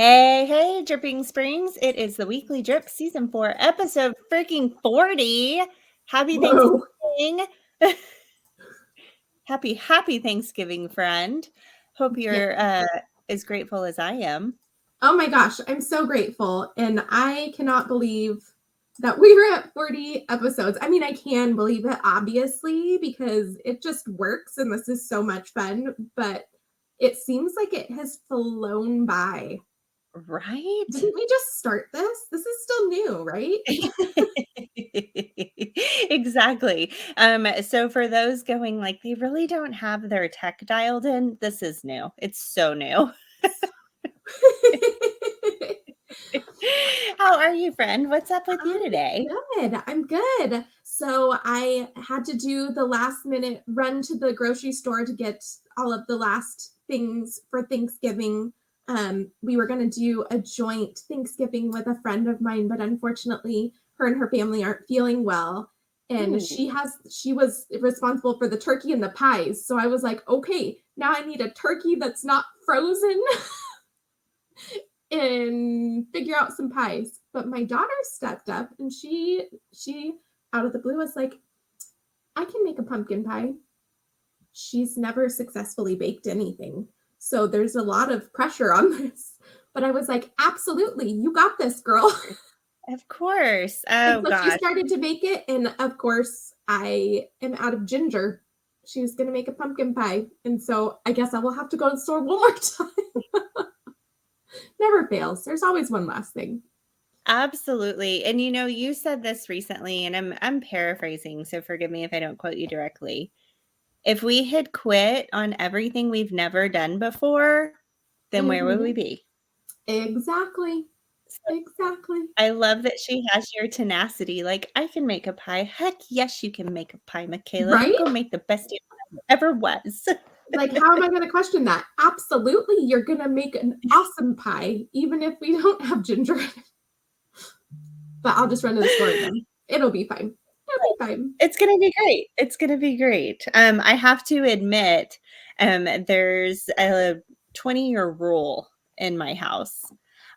Hey, hey, Dripping Springs. It is the Weekly Drip Season 4, episode freaking 40. Happy Whoa. Thanksgiving. Happy Thanksgiving, friend. Hope Yeah. you're as grateful as I am. Oh my gosh, I'm so grateful. And I cannot believe that we were at 40 episodes. I mean, I can believe it, obviously, because it just works and this is so much fun. But it seems like it has flown by. Right? Didn't we just start this? This is still new, right? Exactly. So for those going like they really don't have their tech dialed in, this is new. It's so new. How are you, friend? What's up with you today? I'm good. So I had to do the last minute run to the grocery store to get all of the last things for Thanksgiving. We were going to do a joint Thanksgiving with a friend of mine, but unfortunately, her and her family aren't feeling well. And Ooh. she was responsible for the turkey and the pies. So I was like, okay, now I need a turkey that's not frozen and figure out some pies. But my daughter stepped up and she out of the blue was like, I can make a pumpkin pie. She's never successfully baked anything. So there's a lot of pressure on this. But I was like, absolutely, you got this, girl. Of course. And Oh so she gosh. started to make it. And of course, I am out of ginger. She was going to make a pumpkin pie. And so I guess I will have to go to the store one more time. Never fails. There's always one last thing. Absolutely. And you said this recently and I'm paraphrasing, so forgive me if I don't quote you directly. If we had quit on everything we've never done before, then where would we be? Exactly. So Exactly. I love that she has your tenacity. Like, I can make a pie. Heck yes, you can make a pie, Michaela. You Right? go make the best damn pie ever was. Like, how am I going to question that? Absolutely, you're going to make an awesome pie, even if we don't have ginger in it. But I'll just run to the store again. It'll be fine. It'll be fine. It's gonna be great. It's gonna be great. I have to admit, there's a 20-year rule in my house.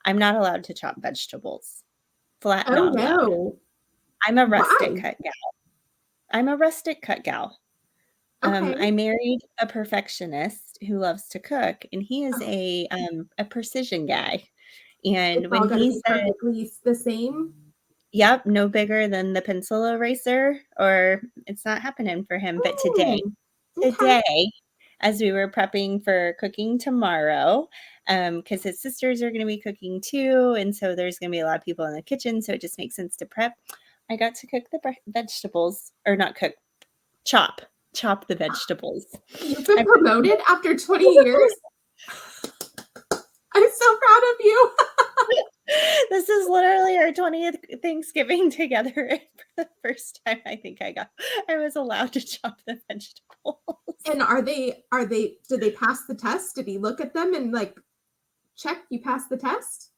I'm not allowed to chop vegetables. Flat Oh, not allowed. no. I'm a rustic Why? cut gal. I'm a rustic cut gal. Okay. I married a perfectionist who loves to cook, and he is Oh, a precision guy. And it's when all going to he be said, perfectly the same. "Yep, no bigger than the pencil eraser," or it's not happening for him. But Okay. today, as we were prepping for cooking tomorrow, because his sisters are going to be cooking too, and so there's going to be a lot of people in the kitchen, so it just makes sense to prep. I got to cook the vegetables, or not cook, chop the vegetables. You've been I promoted after 20 years. I'm so proud of you. This is literally our 20th Thanksgiving together. And for the first time, I think I was allowed to chop the vegetables. And did they pass the test? Did he look at them and like check you passed the test?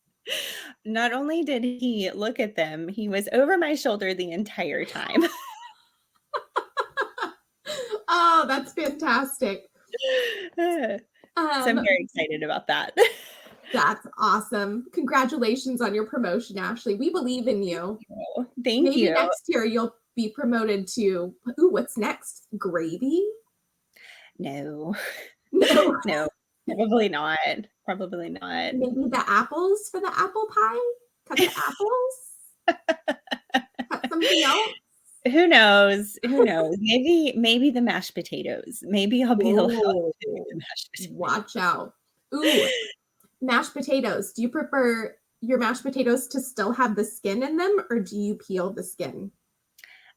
Not only did he look at them, he was over my shoulder the entire time. Oh, that's fantastic. So I'm Um, very excited about that. that's awesome. Congratulations on your promotion, Ashley. We believe in you. Thank Maybe you. next year you'll be promoted to, ooh, what's next? Gravy? No, No, no, probably not. Probably not. maybe the apples for the apple pie? Cut the apples? Cut something else? Who knows? Who knows? Maybe the mashed potatoes. Maybe I'll be allowed to do Oh, the mashed potatoes. watch out. Ooh, mashed potatoes. Do you prefer your mashed potatoes to still have the skin in them or do you peel the skin?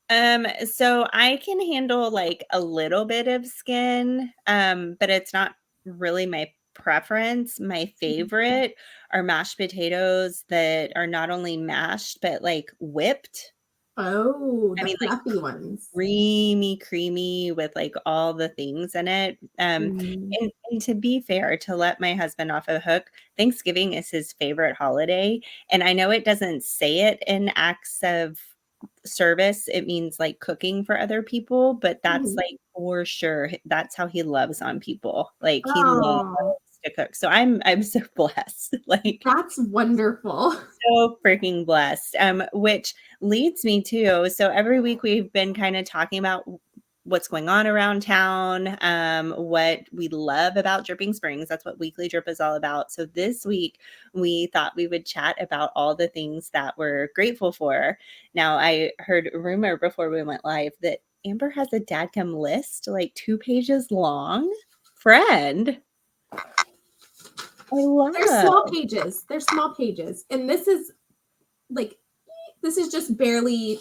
So I can handle like a little bit of skin, but it's not really my preference. My favorite are mashed potatoes that are not only mashed, but like whipped. Oh, I the mean, like fluffy ones. creamy with like all the things in it. Mm. And to be fair, to let my husband off a hook, Thanksgiving is his favorite holiday. And I know it doesn't say it in acts of service, it means like cooking for other people, but that's Mhm. like for sure that's how he loves on people. Like he loves Oh, to cook. So I'm so blessed. Like That's wonderful. so freaking blessed. Which leads me to, so every week we've been kind of talking about what's going on around town, what we love about Dripping Springs. That's what Weekly Drip is all about. So this week we thought we would chat about all the things that we're grateful for. Now, I heard a rumor before we went live that Amber has a dadgum list, like 2 pages long. Friend, I They're small love. pages. They're small pages. And this is just barely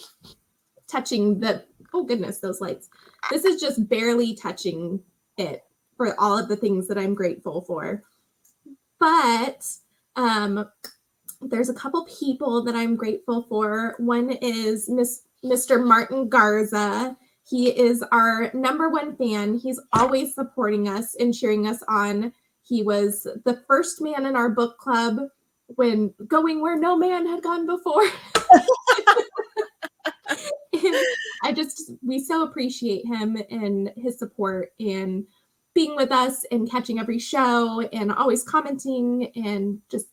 touching the, oh goodness, those lights. This is just barely touching it for all of the things that I'm grateful for. But there's a couple people that I'm grateful for. One is Mr. Martin Garza. He is our #1 fan. He's always supporting us and cheering us on. He was the first man in our book club when going where no man had gone before. And we so appreciate him and his support and being with us and catching every show and always commenting and just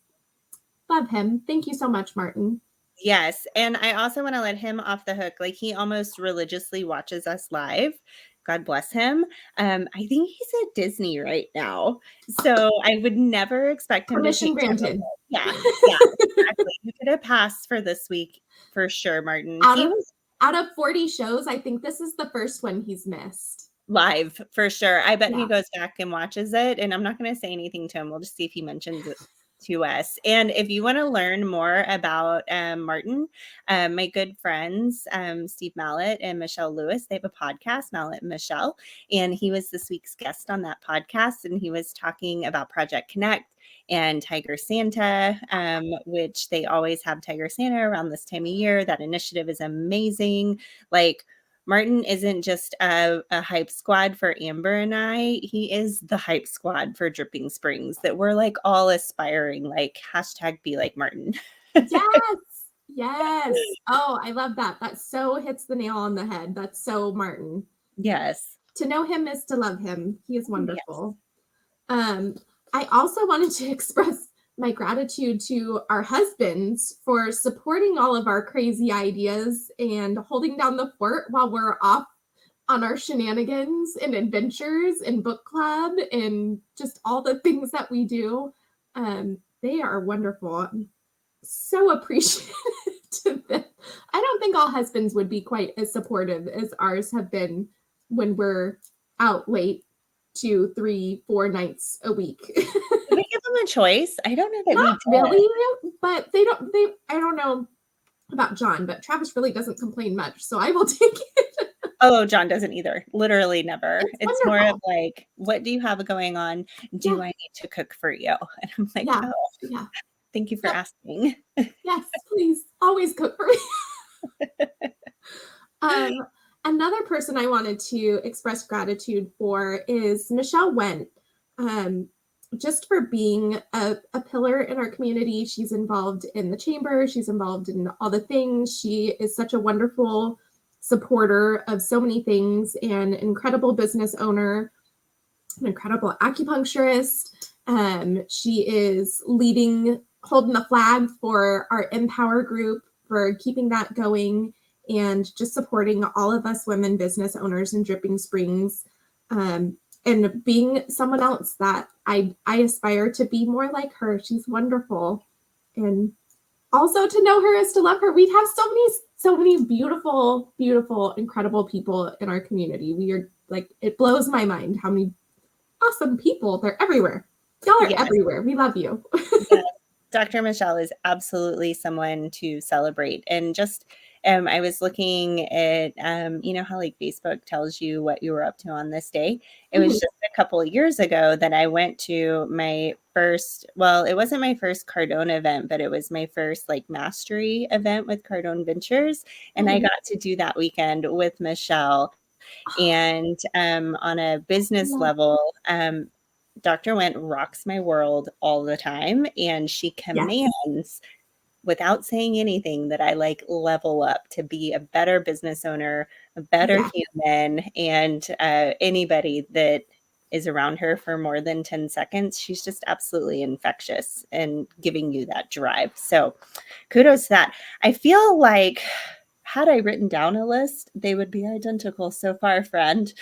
love him. Thank you so much, Martin. Yes, and I also wanna let him off the hook, like, he almost religiously watches us live. God bless him. I think he's at Disney right now, so I would never expect him to Permission change up a granted. bit. Yeah, yeah, exactly. You get a pass for this week for sure, Martin. out He of was out of 40 shows, I think this is the first one he's missed. live for sure. I bet he Yeah. goes back and watches it, and I'm not gonna say anything to him. We'll just see if he mentions it to us. And if you wanna learn more about, Martin, my good friends, Steve Mallett and Michelle Lewis, they have a podcast, Mallett and Michelle, and he was this week's guest on that podcast, and he was talking about Project Connect and Tiger Santa, which they always have Tiger Santa around this time of year. That initiative is amazing. Like, Martin isn't just a hype squad for Amber and I. He is the hype squad for Dripping Springs that we're like all aspiring, like hashtag be like Martin. Yes. Yes. Oh, I love that. That so hits the nail on the head. That's so Martin. Yes. To know him is to love him. He is Yes. wonderful. Um, I also wanted to express my gratitude to our husbands for supporting all of our crazy ideas and holding down the fort while we're off on our shenanigans and adventures and book club and just all the things that we do. They are wonderful. I'm so appreciative to them. I don't think all husbands would be quite as supportive as ours have been when we're out late 2, 3, 4 nights a week. Do we give them a choice? I don't know that we Not did. really, but I don't know about John, but Travis really doesn't complain much, so I will take it. Oh, John doesn't either. Literally never. It's It's more of wonderful. like, what do you have going on? Yeah, Do I need to cook for you? And I'm like, yeah, oh, yeah. thank you for Yep, asking. yes, please, always cook for me. Um, Another person I wanted to express gratitude for is Michelle Went. Um, just for being a pillar in our community. She's involved in the chamber, she's involved in all the things. She is such a wonderful supporter of so many things and incredible business owner, an incredible acupuncturist. She is holding the flag for our Empower group for keeping that going and just supporting all of us women business owners in Dripping Springs, and being someone else that I aspire to be more like her. She's wonderful. And also to know her is to love her. We have so many beautiful, beautiful, incredible people in our community. We are like, it blows my mind how many awesome people. They're everywhere. Y'all are Yes. everywhere. We love you. Yes. Dr. Michelle is absolutely someone to celebrate. And just, I was looking at, you know how like Facebook tells you what you were up to on this day. It was Mhm. just a couple of years ago that I went to my first, well, it wasn't my first Cardone event, but it was my first like mastery event with Cardone Ventures. And I Mhm. got to do that weekend with Michelle. And on a business Love. level, Dr. Went rocks my world all the time, and she Yes. commands without saying anything that I like level up to be a better business owner, a better Yeah. human, and anybody that is around her for more than 10 seconds, she's just absolutely infectious and giving you that drive. So kudos to that. I feel like had I written down a list, they would be identical so far, friend.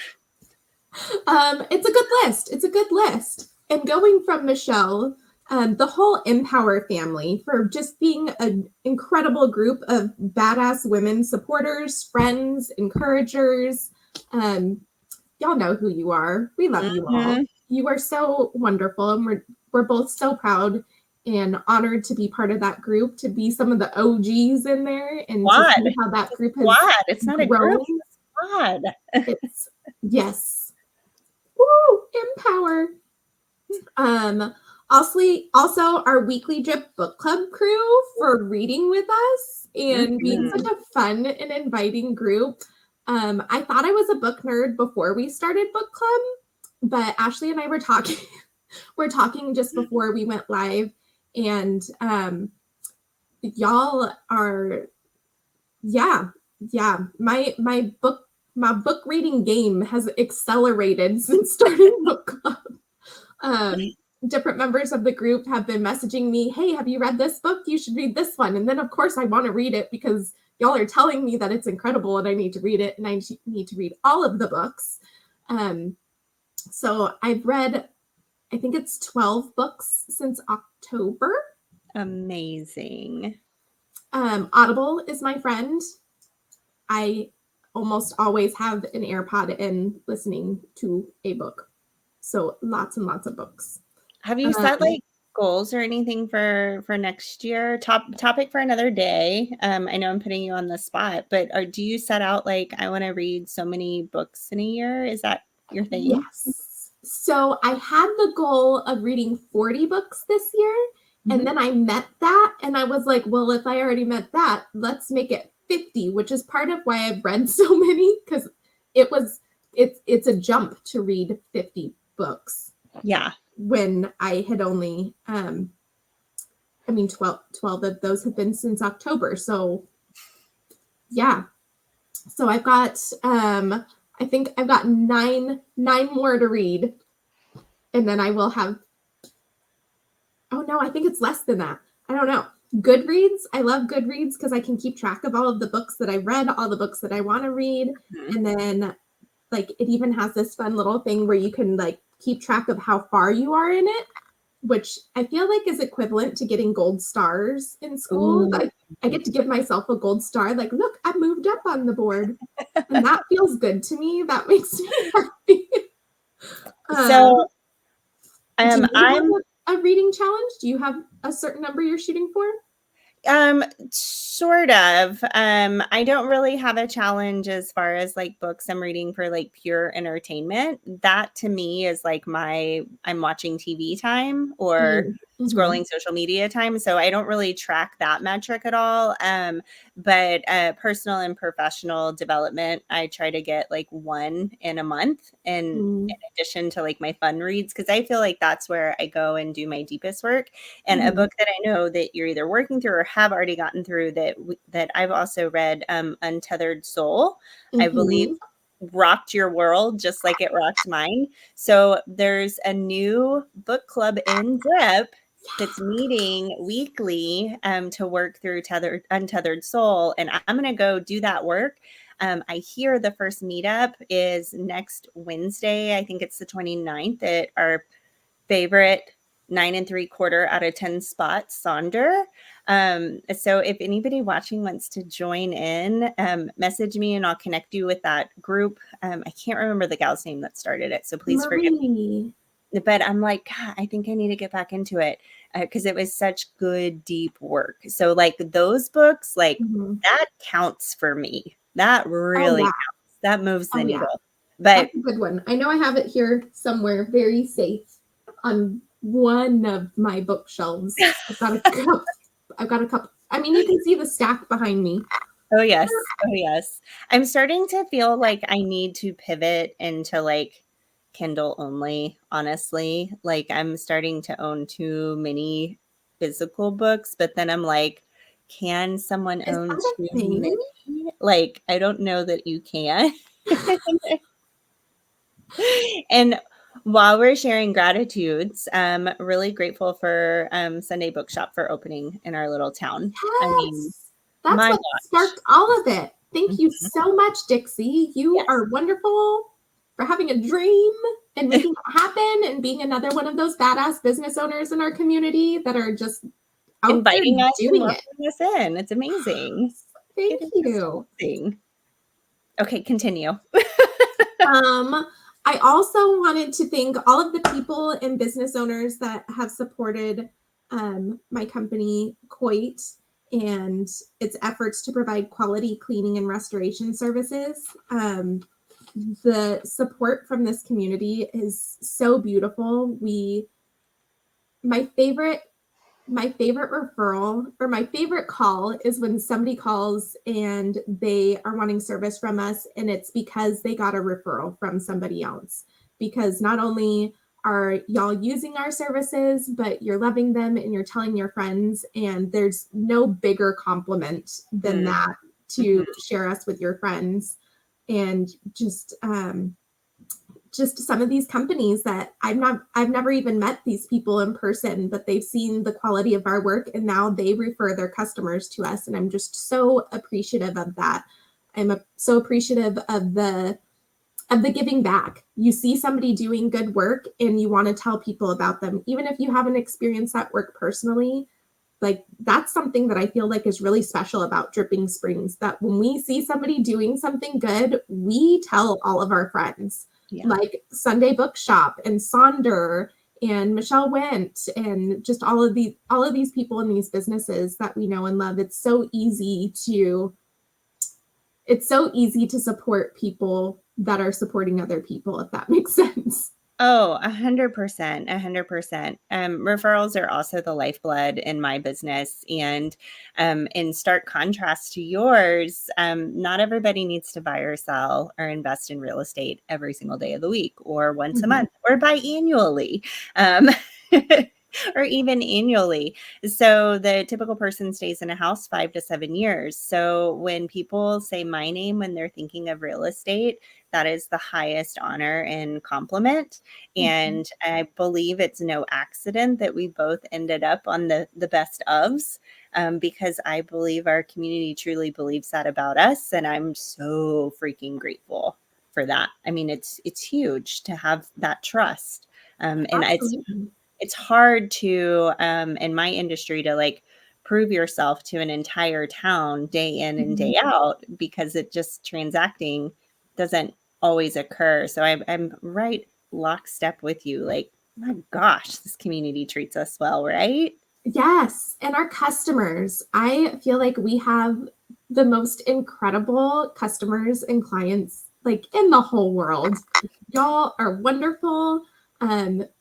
It's a good list. It's a good list. And going from Michelle, the whole Empower family for just being an incredible group of badass women supporters, friends, encouragers. Y'all know who you are. We love you all. You are so wonderful, and we're both so proud and honored to be part of that group, to be some of the OGs in there, and to see how that group has It's not grown. a group, it's a squad. It's yes. Woo! Empower. Also our weekly drip book club crew for reading with us and being such a fun and inviting group. I thought I was a book nerd before we started book club, but Ashley and I were talking we're talking just before we went live, and y'all are my book reading game has accelerated since starting book club. Different members of the group have been messaging me, hey, have you read this book? You should read this one. And then, of course, I want to read it because y'all are telling me that it's incredible and I need to read it, and I need to read all of the books. So I've read, I think it's 12 books since October. Amazing. Audible is my friend. I almost always have an AirPod in listening to a book. So lots and lots of books. Have you set like goals or anything for next year? Topic for another day. I know I'm putting you on the spot, but do you set out like I want to read so many books in a year? Is that your thing? Yes. So I had the goal of reading 40 books this year, and then I met that, and I was like, well, if I already met that, let's make it 50, which is part of why I've read so many, because it's a jump to read 50 books. Yeah. When I had only 12 of those have been since October. So yeah. So I've got I think I've got nine more to read. And then I will have, oh no, I think it's less than that. I don't know. Goodreads. I love Goodreads because I can keep track of all of the books that I read, all the books that I want to read. And then like it even has this fun little thing where you can like keep track of how far you are in it, which I feel like is equivalent to getting gold stars in school. I get to give myself a gold star, like, look, I moved up on the board. And that feels good to me. That makes me happy. So I'm a reading challenge. Do you have a certain number you're shooting for? Sort of. I don't really have a challenge as far as like books I'm reading for like pure entertainment. That to me is like I'm watching TV time or scrolling social media time. So I don't really track that metric at all. But personal and professional development, I try to get like one in a month in addition to like my fun reads, because I feel like that's where I go and do my deepest work. And a book that I know that you're either working through or have already gotten through that I've also read, Untethered Soul, I believe rocked your world just like it rocked mine. So there's a new book club in Drip that's meeting weekly to work through Untethered Soul. And I'm going to go do that work. I hear the first meetup is next Wednesday. I think it's the 29th at our favorite 9 3/4 out of 10 spots, Sonder. So if anybody watching wants to join in, message me and I'll connect you with that group. I can't remember the gal's name that started it, so please forgive me. But I'm like, God, I think I need to get back into it because it was such good, deep work. So like those books, like that counts for me. That really counts. That moves the needle. But that's a good one. I know I have it here somewhere, very safe on one of my bookshelves. I've got a couple. I mean, you can see the stack behind me. Oh yes. Oh yes. I'm starting to feel like I need to pivot into like Kindle only, honestly. Like I'm starting to own too many physical books, but then I'm like, can someone own too many? Like, I don't know that you can. And While we're sharing gratitudes, really grateful for Sunday Bookshop for opening in our little town. I mean, Yes. That's my what gosh. sparked all of it. Thank you Mhm. so much, Dixie. You Yes. are wonderful for having a dream and making it happen and being another one of those badass business owners in our community that are just out there Inviting us and doing it. welcoming us in. It's amazing. It Thank is just you. amazing. Okay, continue. Um, I also wanted to thank all of the people and business owners that have supported my company, Coit, and its efforts to provide quality cleaning and restoration services. The support from this community is so beautiful. My favorite my favorite referral or my favorite call is when somebody calls and they are wanting service from us and it's because they got a referral from somebody else. Because not only are y'all using our services, but you're loving them and you're telling your friends, and there's no bigger compliment than Mhm, that to mhm. share us with your friends. And just some of these companies that I've never even met these people in person, but they've seen the quality of our work and now they refer their customers to us, and I'm just so appreciative of that. So appreciative of the giving back. You see somebody doing good work and you want to tell people about them, even if you haven't experienced that work personally. Like, that's something that I feel like is really special about Dripping Springs, that when we see somebody doing something good, we tell all of our friends, Yeah. like Sunday Bookshop and Sonder and Michelle Went and just all of these people in these businesses that we know and love. It's so easy to support people that are supporting other people, if that makes sense. Oh, 100%, 100%. Referrals are also the lifeblood in my business. And in stark contrast to yours, not everybody needs to buy or sell or invest in real estate every single day of the week or once a Mhm. month or biannually. Um, or even annually. So the typical person stays in a house 5 to 7 years. So when people say my name when they're thinking of real estate, that is the highest honor and compliment. Mhm. And I believe it's no accident that we both ended up on the best ofs, because I believe our community truly believes that about us, and I'm so freaking grateful for that. I mean, it's huge to have that trust, and Absolutely. it's hard to in my industry to like prove yourself to an entire town day in and Mhm. day out because it just transacting doesn't always occur. So I'm right lockstep with you. Like, my gosh, this community treats us well, right? Yes, and our customers. I feel like we have the most incredible customers and clients, like, in the whole world. Y'all are wonderful.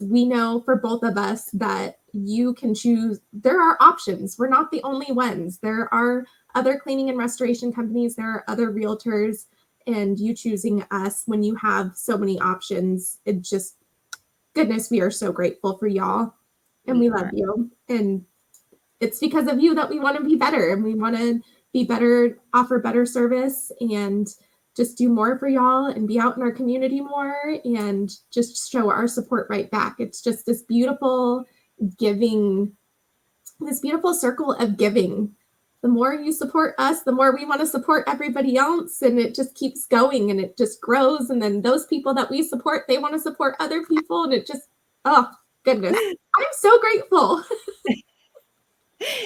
We know for both of us that you can choose. There are options. We're not the only ones. There are other cleaning and restoration companies, there are other realtors, and you choosing us when you have so many options. It just, goodness, we are so grateful for y'all and We we love are. you. And it's because of you that we want to be better, and we want to be better, offer better service, and just do more for y'all and be out in our community more and just show our support right back. It's just giving, this beautiful circle of giving. The more you support us, the more we want to support everybody else, and it just keeps going and it just grows. And then those people that we support, they want to support other people, and it just, oh goodness, I'm so grateful.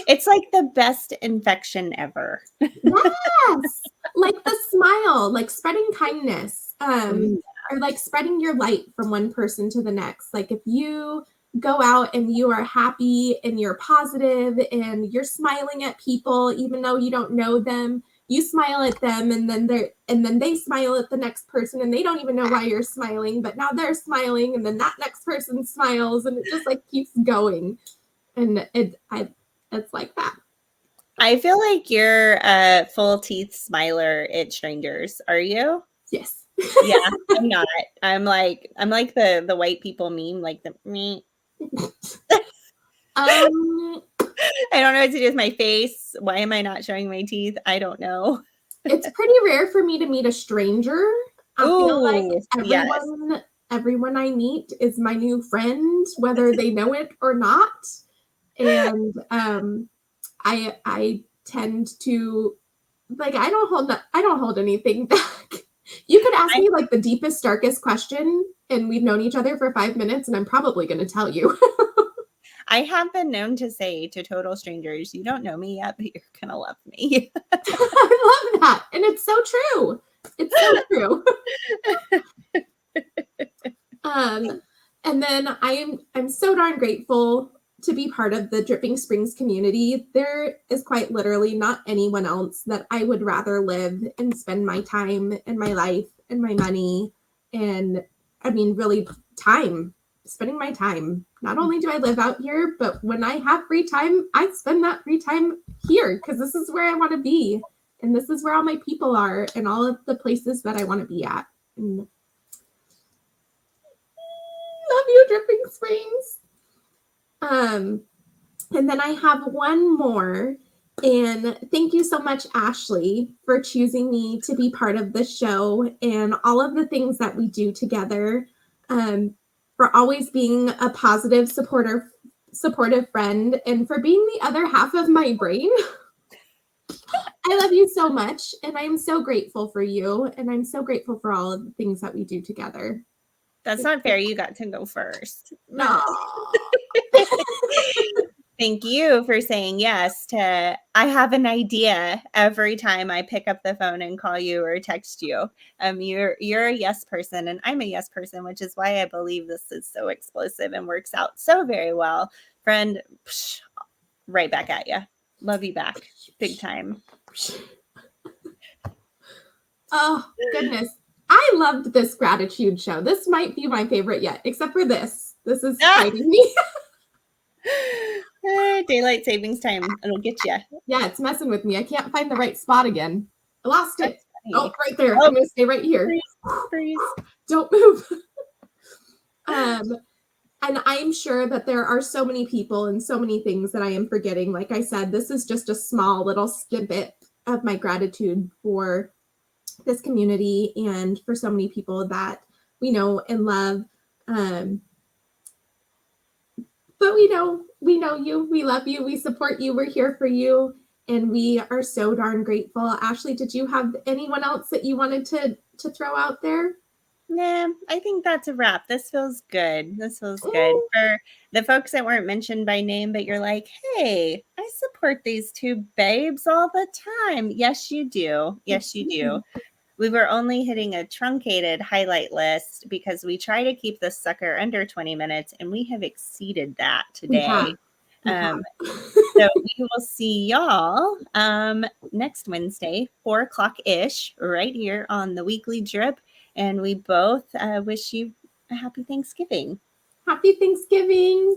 It's like the best infection ever. Yes, like the smile, like spreading kindness, Mm. or like spreading your light from one person to the next. Like, if you go out and you are happy and you're positive and you're smiling at people even though you don't know them, you smile at them, and then they smile at the next person and they don't even know why you're smiling, but now they're smiling, and then that next person smiles, and it just like keeps going. And it's like that. I feel like you're a full teeth smiler at strangers. Are you? Yes. Yeah, I'm not. I'm like the white people meme, like the me. Um, I don't know what to do with my face. Why am I not showing my teeth? I don't know. it's pretty rare for me to meet a stranger. I feel like Ooh, yes. everyone everyone I meet is my new friend, whether they know it or not. And I tend to like I don't hold anything back. You could ask I me like the deepest, darkest question, and we've known each other for 5 minutes, and I'm probably going to tell you. I have been known to say to total strangers, "You don't know me yet, but you're gonna love me." I love that, and it's so true. It's so true. Um, and then I'm so darn grateful to be part of the Dripping Springs community. There is quite literally not anyone else that I would rather live and spend my time and my life and my money and I mean really time spending my time. Not only do I live out here, but when I have free time, I spend that free time here because this is where I want to be and this is where all my people are and all of the places that I want to be at. And love you, Dripping Springs. Um, and then I have one more. And thank you so much, Ashley, for choosing me to be part of the show and all of the things that we do together. For always being a positive, supportive friend, and for being the other half of my brain. I love you so much, and I'm so grateful for you, and I'm so grateful for all of the things that we do together. That's not fair. You got to go first. No. Thank you for saying yes to I have an idea every time I pick up the phone and call you or text you. You're a yes person and I'm a yes person, which is why I believe this is so explosive and works out so very well. Friend, psh, right back at you. Love you back. Big time. Oh, goodness. I loved this gratitude show. This might be my favorite yet, except for this. This is fighting me. Daylight savings time. It'll get you. Yeah, it's messing with me. I can't find the right spot again. I lost it. Oh, Funny. right there. Oh, I'm going to stay right here. freeze. Don't move. And I'm sure that there are so many people and so many things that I am forgetting. Like I said, this is just a small little snippet of my gratitude for this community and for so many people that we know and love. But we know you, we love you, we support you, we're here for you, and we are so darn grateful. Ashley, did you have anyone else that you wanted to throw out there? Nah, I think that's a wrap. This feels good. This feels good. For the folks that weren't mentioned by name, but you're like, hey, I support these two babes all the time. Yes, you do. Yes, you do. We were only hitting a truncated highlight list because we try to keep this sucker under 20 minutes, and we have exceeded that We have. today. So we will see y'all next Wednesday, 4 o'clock-ish, right here on the Weekly Drip. And we both wish you a happy Thanksgiving. Happy Thanksgiving.